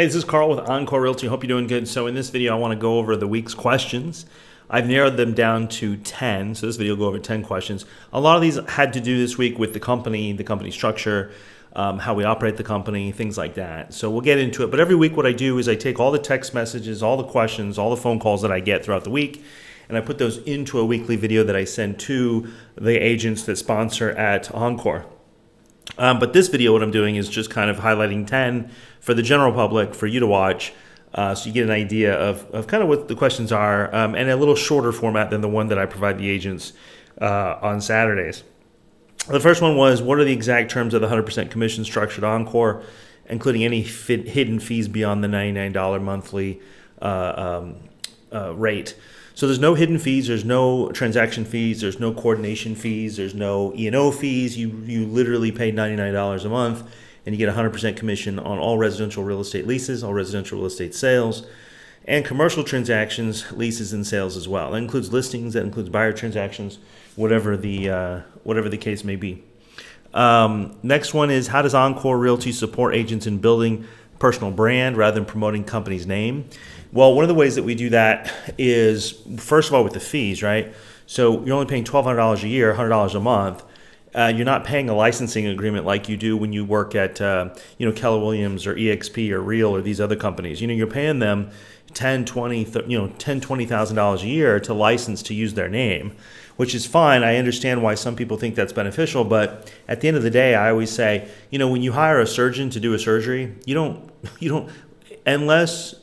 Hey, this is Carl with Encore Realty. Hope you're doing good. So in this video, I want to go over the week's questions. I've narrowed them down to 10. So this video will go over 10 questions. A lot of these had to do this week with the company structure, how we operate the company, things like that. So we'll get into it. But every week what I do is I take all the text messages, all the questions, all the phone calls that I get throughout the week, and I put those into a weekly video that I send to the agents that sponsor at Encore. But this video, what I'm doing is just kind of highlighting 10 for the general public for you to watch, so you get an idea of kind of what the questions are, and a little shorter format than the one that I provide the agents on Saturdays. The first one was, what are the exact terms of the 100% commission structure at Encore, including any hidden fees beyond the $99 monthly rate? So there's no hidden fees, there's no transaction fees, there's no coordination fees, there's no E&O fees. You literally pay $99 a month and you get 100% commission on all residential real estate leases, all residential real estate sales, and commercial transactions, leases, and sales as well. That includes listings, that includes buyer transactions, whatever the case may be. Next one is, how does Encore Realty support agents in building personal brand rather than promoting company's name? Well, one of the ways that we do that is, first of all, with the fees, right? So you're only paying $1,200 a year, $100 a month. You're not paying a licensing agreement like you do when you work at, Keller Williams or EXP or Real or these other companies. You're paying them $20,000 a year to license to use their name, which is fine. I understand why some people think that's beneficial, but at the end of the day, I always say, when you hire a surgeon to do a surgery, you don't, unless,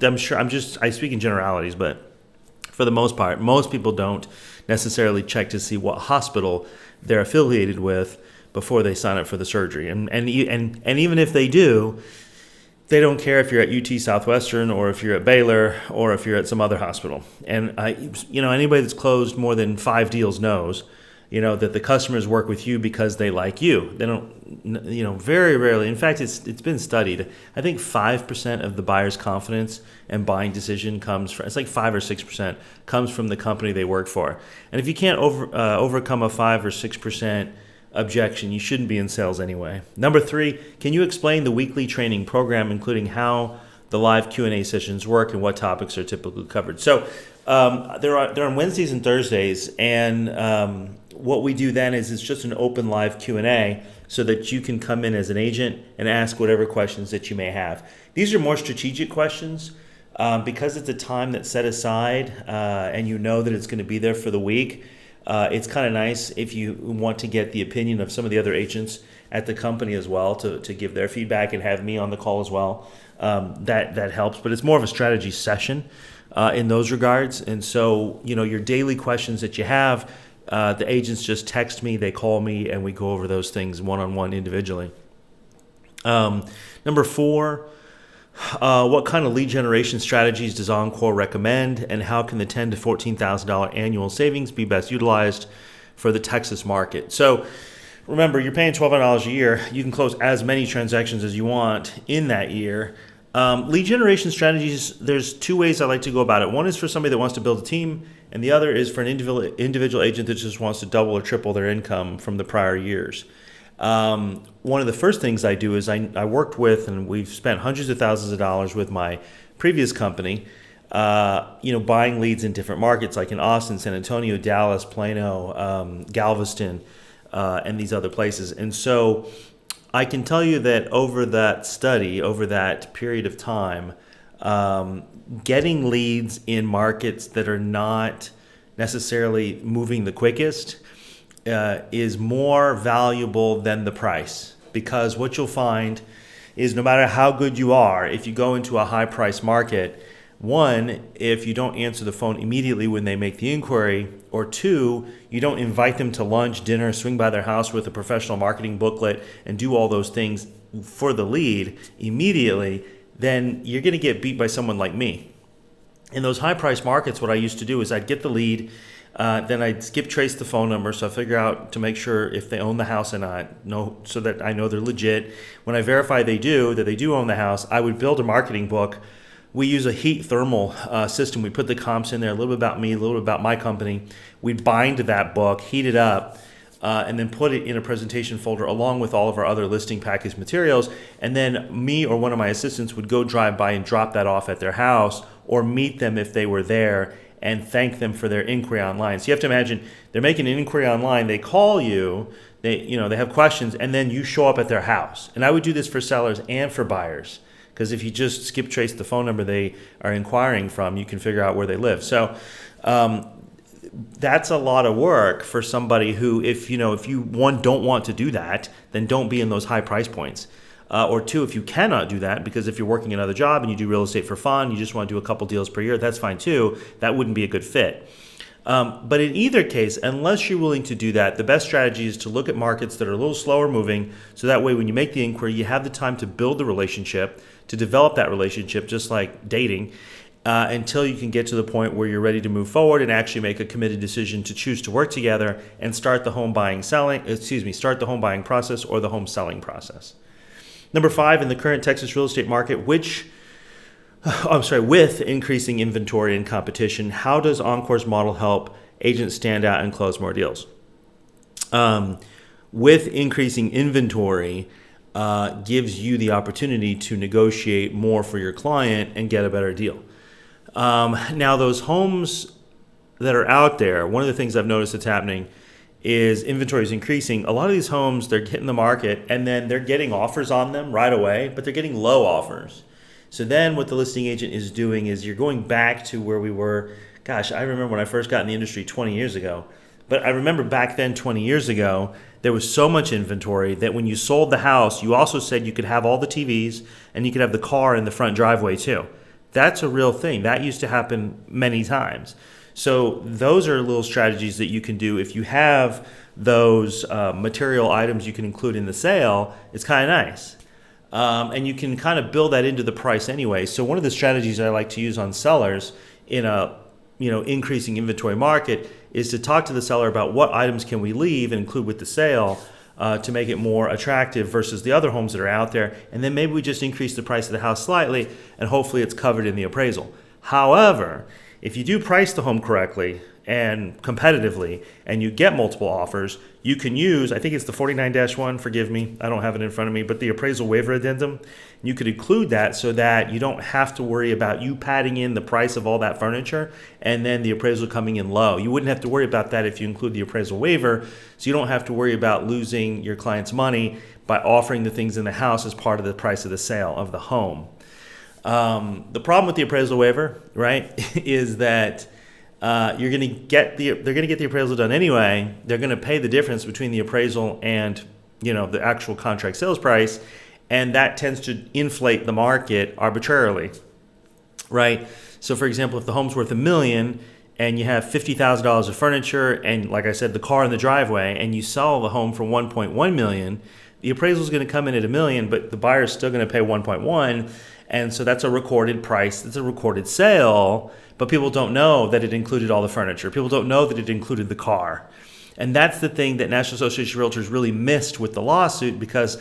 I speak in generalities, but for the most part, most people don't necessarily check to see what hospital they're affiliated with before they sign up for the surgery. And even if they do, they don't care if you're at UT Southwestern or if you're at Baylor or if you're at some other hospital. And anybody that's closed more than 5 deals knows, that the customers work with you because they like you. They don't, very rarely. In fact, it's been studied. I think 5% of the buyer's confidence and buying decision comes from, it's like 5 or 6% comes from the company they work for. And if you can't overcome a 5 or 6% objection, you shouldn't be in sales anyway. Number 3, can you explain the weekly training program, including how the live Q&A sessions work and what topics are typically covered? So they're on Wednesdays and Thursdays, and what we do then is it's just an open live Q&A so that you can come in as an agent and ask whatever questions that you may have. These are more strategic questions because it's a time that's set aside and you know that it's going to be there for the week. It's kind of nice if you want to get the opinion of some of the other agents at the company as well to give their feedback and have me on the call as well. That helps, but it's more of a strategy session in those regards. And so, your daily questions that you have, the agents just text me, they call me, and we go over those things one-on-one individually. Number 4, what kind of lead generation strategies does Encore recommend, and how can the $10,000 to $14,000 annual savings be best utilized for the Texas market? So remember, you're paying $1,200 a year. You can close as many transactions as you want in that year. Lead generation strategies, there's 2 ways I like to go about it. One is for somebody that wants to build a team, and the other is for an individual agent that just wants to double or triple their income from the prior years. One of the first things I do is I worked with, and we've spent hundreds of thousands of dollars with my previous company, buying leads in different markets like in Austin, San Antonio, Dallas, Plano, Galveston, and these other places. And so I can tell you that over that period of time, getting leads in markets that are not necessarily moving the quickest is more valuable than the price, because what you'll find is no matter how good you are, if you go into a high price market, 1, if you don't answer the phone immediately when they make the inquiry, or 2, you don't invite them to lunch, dinner, swing by their house with a professional marketing booklet and do all those things for the lead immediately, then you're going to get beat by someone like me. In those high price markets, what I used to do is I'd get the lead, then I'd skip trace the phone number, so I figure out to make sure if they own the house or not, so that I know they're legit. When I verify that they do own the house, I would build a marketing book. We use a heat thermal system. We put the comps in there, a little bit about me, a little bit about my company. We bind that book, heat it up, and then put it in a presentation folder along with all of our other listing package materials. And then me or one of my assistants would go drive by and drop that off at their house or meet them if they were there and thank them for their inquiry online. So you have to imagine they're making an inquiry online, they call you, they have questions, and then you show up at their house. And I would do this for sellers and for buyers, because if you just skip trace the phone number they are inquiring from, you can figure out where they live. So that's a lot of work for somebody who, if you one, don't want to do that, then don't be in those high price points. Or two, if you cannot do that, because if you're working another job and you do real estate for fun, you just want to do a couple deals per year, that's fine too. That wouldn't be a good fit. But in either case, unless you're willing to do that, the best strategy is to look at markets that are a little slower moving. So that way, when you make the inquiry, you have the time to build the relationship, to develop that relationship, just like dating, until you can get to the point where you're ready to move forward and actually make a committed decision to choose to work together and start the home buying process or the home selling process. Number 5, in the current Texas real estate market, with increasing inventory and competition, how does Encore's model help agents stand out and close more deals? With increasing inventory, gives you the opportunity to negotiate more for your client and get a better deal. Now, those homes that are out there, one of the things I've noticed that's happening is inventory is increasing. A lot of these homes, they're hitting the market and then they're getting offers on them right away, but they're getting low offers. So then what the listing agent is doing is you're going back to where we were. Gosh, I remember when I first got in the industry 20 years ago. But I remember back then, 20 years ago, there was so much inventory that when you sold the house, you also said you could have all the TVs and you could have the car in the front driveway too. That's a real thing. That used to happen many times. So those are little strategies that you can do. If you have those material items you can include in the sale, it's kind of nice. And you can kind of build that into the price anyway. So one of the strategies I like to use on sellers in a increasing inventory market is to talk to the seller about what items can we leave and include with the sale to make it more attractive versus the other homes that are out there. And then maybe we just increase the price of the house slightly and hopefully it's covered in the appraisal. However, if you do price the home correctly and competitively and you get multiple offers, you can use, I think it's the 49-1, forgive me, I don't have it in front of me, but the appraisal waiver addendum. You could include that so that you don't have to worry about you padding in the price of all that furniture and then the appraisal coming in low. You wouldn't have to worry about that if you include the appraisal waiver, so you don't have to worry about losing your client's money by offering the things in the house as part of the price of the sale of the home. The problem with the appraisal waiver, right, is that they're going to get the appraisal done anyway. They're going to pay the difference between the appraisal and the actual contract sales price, and that tends to inflate the market arbitrarily, right? So, for example, if the home's worth $1 million and you have $50,000 of furniture and, like I said, the car in the driveway, and you sell the home for $1.1 million, the appraisal is going to come in at $1 million, but the buyer's still going to pay $1.1. And so that's a recorded price. It's a recorded sale, but people don't know that it included all the furniture. People don't know that it included the car. And that's the thing that National Association of Realtors really missed with the lawsuit because,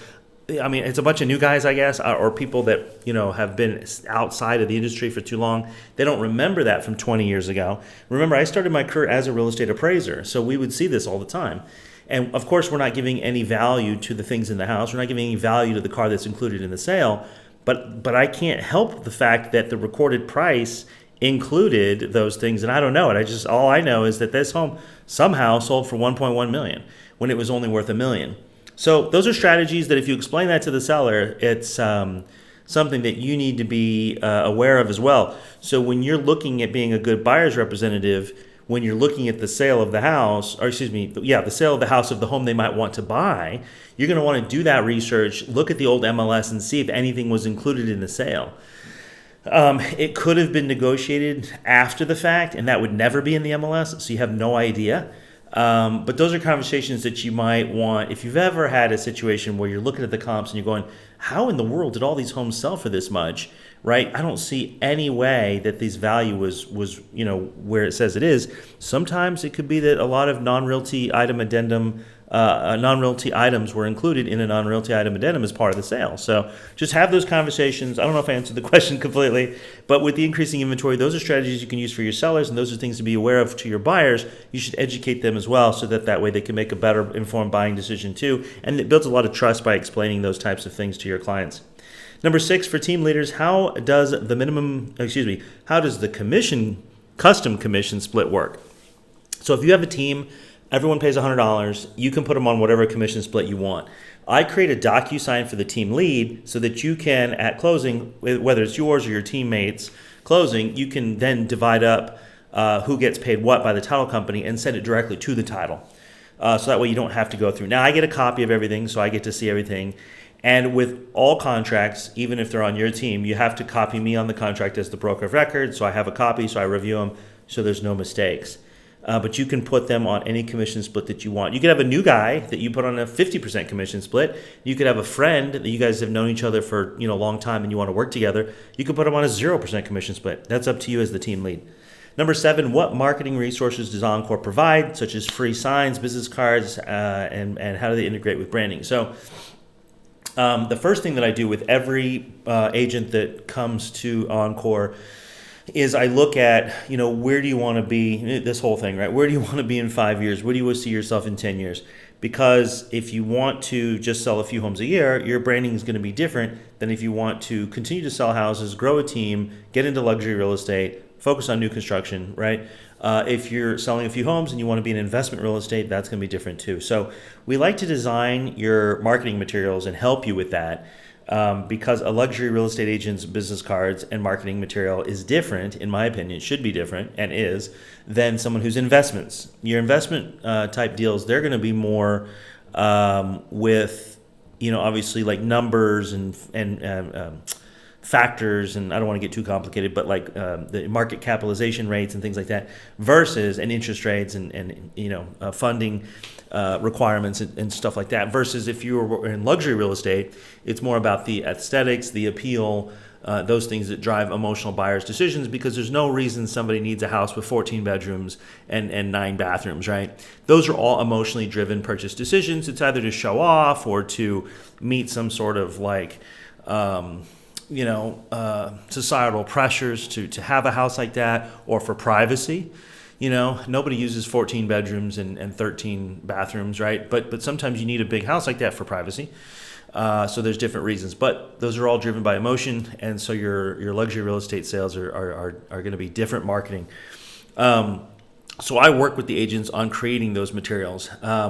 it's a bunch of new guys, I guess, or people that, have been outside of the industry for too long. They don't remember that from 20 years ago. Remember, I started my career as a real estate appraiser, so we would see this all the time. And of course, we're not giving any value to the things in the house. We're not giving any value to the car that's included in the sale. But I can't help the fact that the recorded price included those things, and I don't know it. All I know is that this home somehow sold for $1.1 million when it was only worth $1 million. So those are strategies that if you explain that to the seller, it's something that you need to be aware of as well. So when you're looking at being a good buyer's representative, when you're looking at the sale of the house, the sale of the house of the home they might want to buy, you're going to want to do that research, look at the old MLS and see if anything was included in the sale. It could have been negotiated after the fact, and that would never be in the MLS, so you have no idea. But those are conversations that you might want. If you've ever had a situation where you're looking at the comps and you're going, how in the world did all these homes sell for this much? Right? I don't see any way that this value was where it says it is. Sometimes it could be that a lot of non-realty item addendum, non-realty items were included in a non-realty item addendum as part of the sale. So just have those conversations. I don't know if I answered the question completely, but with the increasing inventory, those are strategies you can use for your sellers, and those are things to be aware of to your buyers. You should educate them as well, so that way they can make a better informed buying decision too. And it builds a lot of trust by explaining those types of things to your clients. Number 6, for team leaders, how does the custom commission split work? So if you have a team, everyone pays $100, you can put them on whatever commission split you want. I create a DocuSign for the team lead so that you can, at closing, whether it's yours or your teammates' closing, you can then divide up who gets paid what by the title company and send it directly to the title. So that way you don't have to go through. Now I get a copy of everything, so I get to see everything. And with all contracts, even if they're on your team, you have to copy me on the contract as the broker of record. So I have a copy, so I review them, so there's no mistakes. But you can put them on any commission split that you want. You could have a new guy that you put on a 50% commission split. You could have a friend that you guys have known each other for a long time and you want to work together. You could put them on a 0% commission split. That's up to you as the team lead. Number 7, what marketing resources does Encore provide, such as free signs, business cards, and how do they integrate with branding? So the first thing that I do with every agent that comes to Encore is I look at, where do you want to be, this whole thing, right? Where do you want to be in 5 years? Where do you want to see yourself in 10 years? Because if you want to just sell a few homes a year, your branding is going to be different than if you want to continue to sell houses, grow a team, get into luxury real estate, focus on new construction, right? If you're selling a few homes and you want to be in investment real estate, that's going to be different too. So we like to design your marketing materials and help you with that. Because a luxury real estate agent's business cards and marketing material is different, in my opinion, should be different and is, than someone who's investments. Your investment type deals, they're going to be more with, obviously like numbers and factors, and I don't want to get too complicated, but like the market capitalization rates and things like that, versus and interest rates and funding requirements and stuff like that. Versus if you were in luxury real estate, it's more about the aesthetics, the appeal, those things that drive emotional buyers' decisions, because there's no reason somebody needs a house with 14 bedrooms and 9 bathrooms, right? Those are all emotionally driven purchase decisions. It's either to show off or to meet some sort of like societal pressures to have a house like that, or for privacy. Nobody uses 14 bedrooms and 13 bathrooms, right? But sometimes you need a big house like that for privacy. So there's different reasons, but those are all driven by emotion, and so your luxury real estate sales are going to be different marketing. So I work with the agents on creating those materials.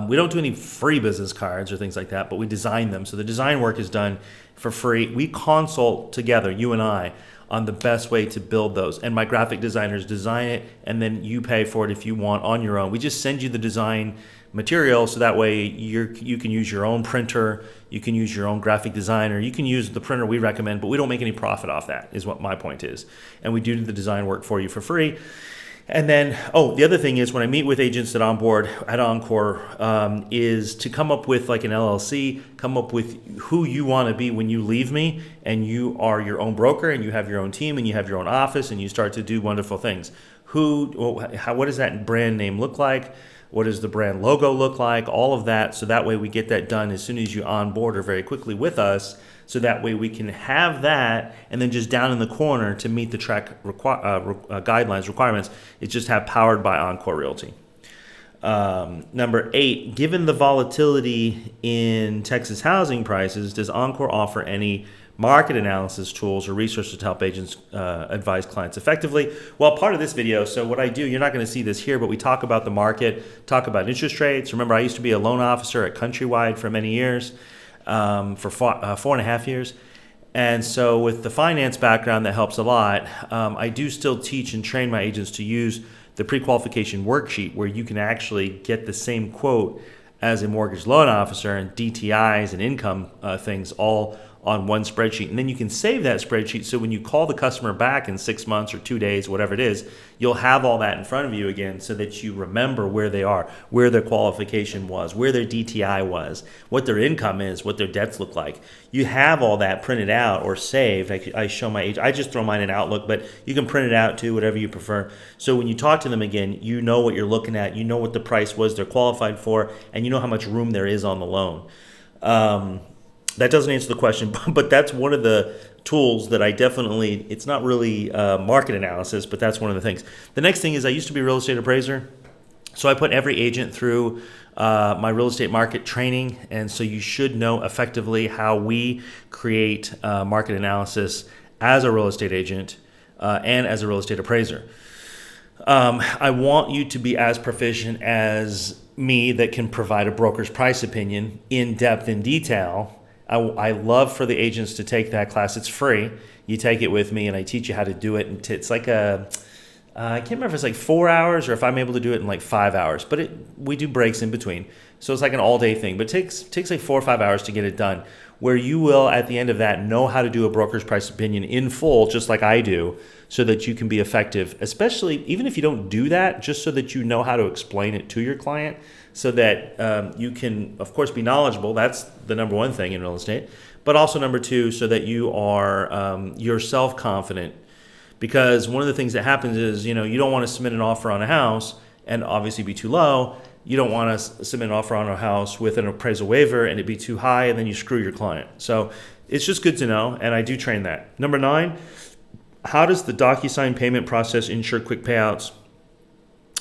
We don't do any free business cards or things like that, but we design them. So the design work is done for free. We consult together, you and I, on the best way to build those. And my graphic designers design it, and then you pay for it if you want on your own. We just send you the design material, so that way you can use your own printer, you can use your own graphic designer, you can use the printer we recommend, but we don't make any profit off that, is what my point is. And we do the design work for you for free. And then, the other thing is when I meet with agents that onboard at Encore, is to come up with like an LLC, come up with who you want to be when you leave me and you are your own broker and you have your own team and you have your own office and you start to do wonderful things. What does that brand name look like? What does the brand logo look like? All of that. So that way we get that done as soon as you onboard or very quickly with us. So that way we can have that, and then just down in the corner to meet the track guidelines, requirements, it's just have powered by Encore Realty. Number 8, given the volatility in Texas housing prices, does Encore offer any market analysis tools or resources to help agents advise clients effectively? Well, part of this video, so what I do, you're not going to see this here, but we talk about the market, talk about interest rates. Remember, I used to be a loan officer at Countrywide for many years. For 4.5 years. And so with the finance background, that helps a lot. I do still teach and train my agents to use the pre-qualification worksheet, where you can actually get the same quote as a mortgage loan officer, and DTIs and income things all on one spreadsheet. And then you can save that spreadsheet so when you call the customer back in 6 months or 2 days, whatever it is, you'll have all that in front of you again so that you remember where they are, where their qualification was, where their DTI was, what their income is, what their debts look like. You have all that printed out or saved. I show my age. I just throw mine in Outlook, but you can print it out too, whatever you prefer. So when you talk to them again, you know what you're looking at, you know what the price was they're qualified for, and you know how much room there is on the loan. That doesn't answer the question, but that's one of the tools that I definitely, it's not really market analysis, but that's one of the things. The next thing is I used to be a real estate appraiser. So I put every agent through my real estate market training. And so you should know effectively how we create market analysis as a real estate agent and as a real estate appraiser. I want you to be as proficient as me that can provide a broker's price opinion in depth and detail. I love for the agents to take that class. It's free. You take it with me and I teach you how to do it. And it's like I can't remember if it's like 4 hours or if I'm able to do it in like 5 hours, but we do breaks in between. So it's like an all day thing, but it takes like 4 or 5 hours to get it done, where you will at the end of that know how to do a broker's price opinion in full, just like I do, so that you can be effective, especially even if you don't do that, just so that you know how to explain it to your client so that you can, of course, be knowledgeable. That's the number one thing in real estate, but also number two, so that you are you're self-confident. Because one of the things that happens is, you don't want to submit an offer on a house and obviously be too low. You don't want to submit an offer on a house with an appraisal waiver and it be too high, and then you screw your client. So it's just good to know, and I do train that. Number 9, how does the DocuSign payment process ensure quick payouts?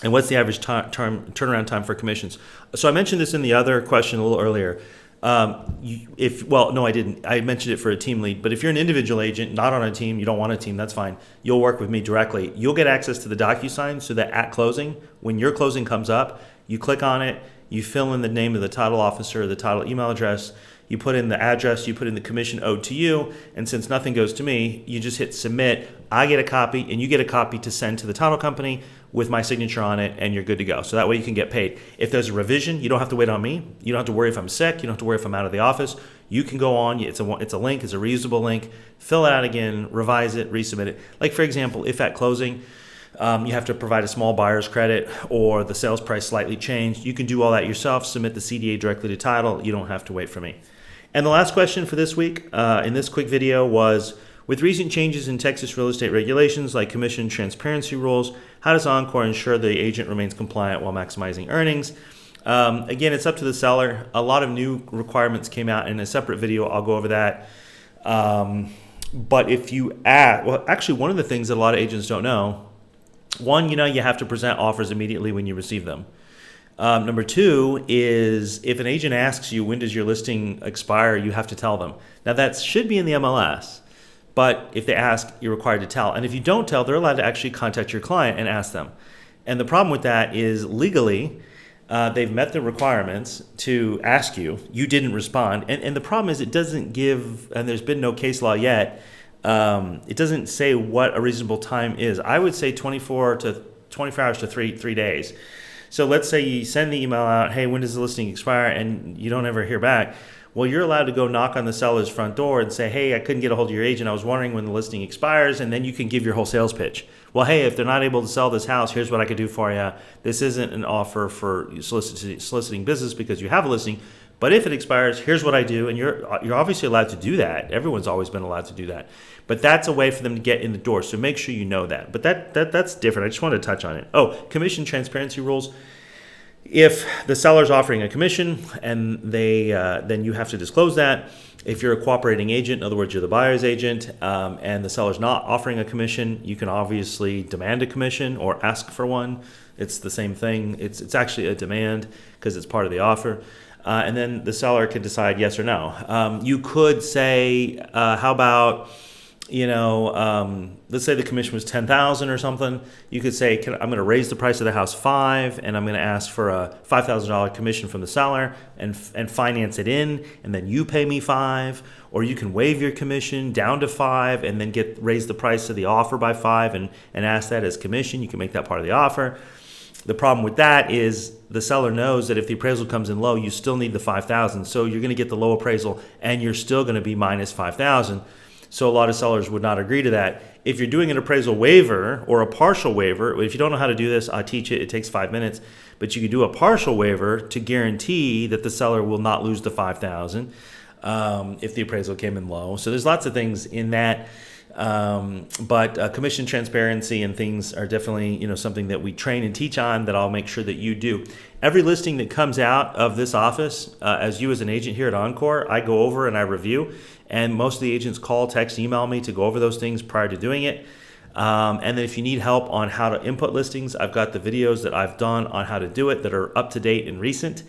And what's the average turnaround time for commissions? So I mentioned this in the other question a little earlier. No, I didn't. I mentioned it for a team lead. But if you're an individual agent, not on a team, you don't want a team, that's fine. You'll work with me directly. You'll get access to the DocuSign so that at closing, when your closing comes up, you click on it, you fill in the name of the title officer, the title email address, you put in the address, you put in the commission owed to you, and since nothing goes to me, you just hit submit. I get a copy, and you get a copy to send to the title company with my signature on it, and you're good to go. So that way you can get paid. If there's a revision, you don't have to wait on me. You don't have to worry if I'm sick. You don't have to worry if I'm out of the office. You can go on. It's a link. It's a reusable link. Fill it out again, revise it, resubmit it. Like, for example, if at closing you have to provide a small buyer's credit or the sales price slightly changed, you can do all that yourself, submit the CDA directly to title. You don't have to wait for me. And the last question for this week in this quick video was, with recent changes in Texas real estate regulations like commission transparency rules, how does Encore ensure the agent remains compliant while maximizing earnings? Again, it's up to the seller. A lot of new requirements came out in a separate video. I'll go over that. But if you add, well, actually, one of the things that a lot of agents don't know, one, you have to present offers immediately when you receive them. Number 2 is if an agent asks you, when does your listing expire, you have to tell them. Now, that should be in the MLS. But if they ask, you're required to tell. And if you don't tell, they're allowed to actually contact your client and ask them. And the problem with that is legally, they've met the requirements to ask you. You didn't respond. And the problem is it doesn't give, and there's been no case law yet, it doesn't say what a reasonable time is. I would say 24 hours to 3 days. So let's say you send the email out, hey, when does the listing expire? And you don't ever hear back. Well, you're allowed to go knock on the seller's front door and say, hey, I couldn't get a hold of your agent. I was wondering when the listing expires. And then you can give your whole sales pitch. Well, hey, if they're not able to sell this house, here's what I could do for you. This isn't an offer for soliciting business because you have a listing. But if it expires, here's what I do. And you're obviously allowed to do that. Everyone's always been allowed to do that. But that's a way for them to get in the door. So make sure you know that. But that's different. I just wanted to touch on it. Oh, commission transparency rules. If the seller's offering a commission and then you have to disclose that. If you're a cooperating agent, in other words, you're the buyer's agent, and the seller's not offering a commission, you can obviously demand a commission or ask for one. It's the same thing. It's actually a demand because it's part of the offer. And then the seller can decide yes or no. You could say, how about, let's say the commission was $10,000 or something. You could say, I'm going to raise the price of the house $5,000, and I'm going to ask for a $5,000 commission from the seller and finance it in, and then you pay me $5,000. Or you can waive your commission down to $5,000 and then raise the price of the offer by $5,000 and ask that as commission. You can make that part of the offer. The problem with that is the seller knows that if the appraisal comes in low, you still need the 5,000. So you're going to get the low appraisal and you're still going to be minus 5,000. So a lot of sellers would not agree to that. If you're doing an appraisal waiver or a partial waiver, if you don't know how to do this, I'll teach it. It takes 5 minutes. But you can do a partial waiver to guarantee that the seller will not lose the 5,000 if the appraisal came in low. So there's lots of things in that. But commission transparency and things are definitely something that we train and teach on that I'll make sure that you do. Every listing that comes out of this office, as you as an agent here at Encore, I go over and I review. And most of the agents call, text, email me to go over those things prior to doing it. And then if you need help on how to input listings, I've got the videos that I've done on how to do it that are up to date and recent.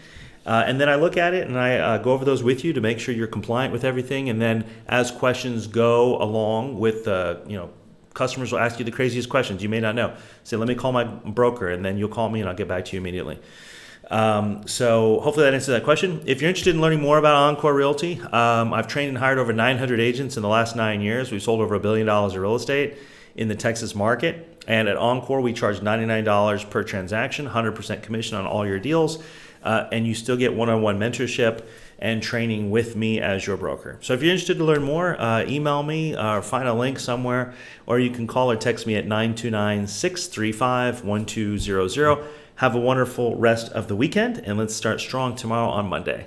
And then I look at it and I go over those with you to make sure you're compliant with everything. And then as questions go along with, customers will ask you the craziest questions you may not know. Say, let me call my broker, and then you'll call me and I'll get back to you immediately. So hopefully that answers that question. If you're interested in learning more about Encore Realty, I've trained and hired over 900 agents in the last 9 years. We've sold over $1 billion of real estate in the Texas market. And at Encore, we charge $99 per transaction, 100% commission on all your deals. And you still get one-on-one mentorship and training with me as your broker. So if you're interested to learn more, email me or find a link somewhere, or you can call or text me at 929-635-1200. Have a wonderful rest of the weekend, and let's start strong tomorrow on Monday.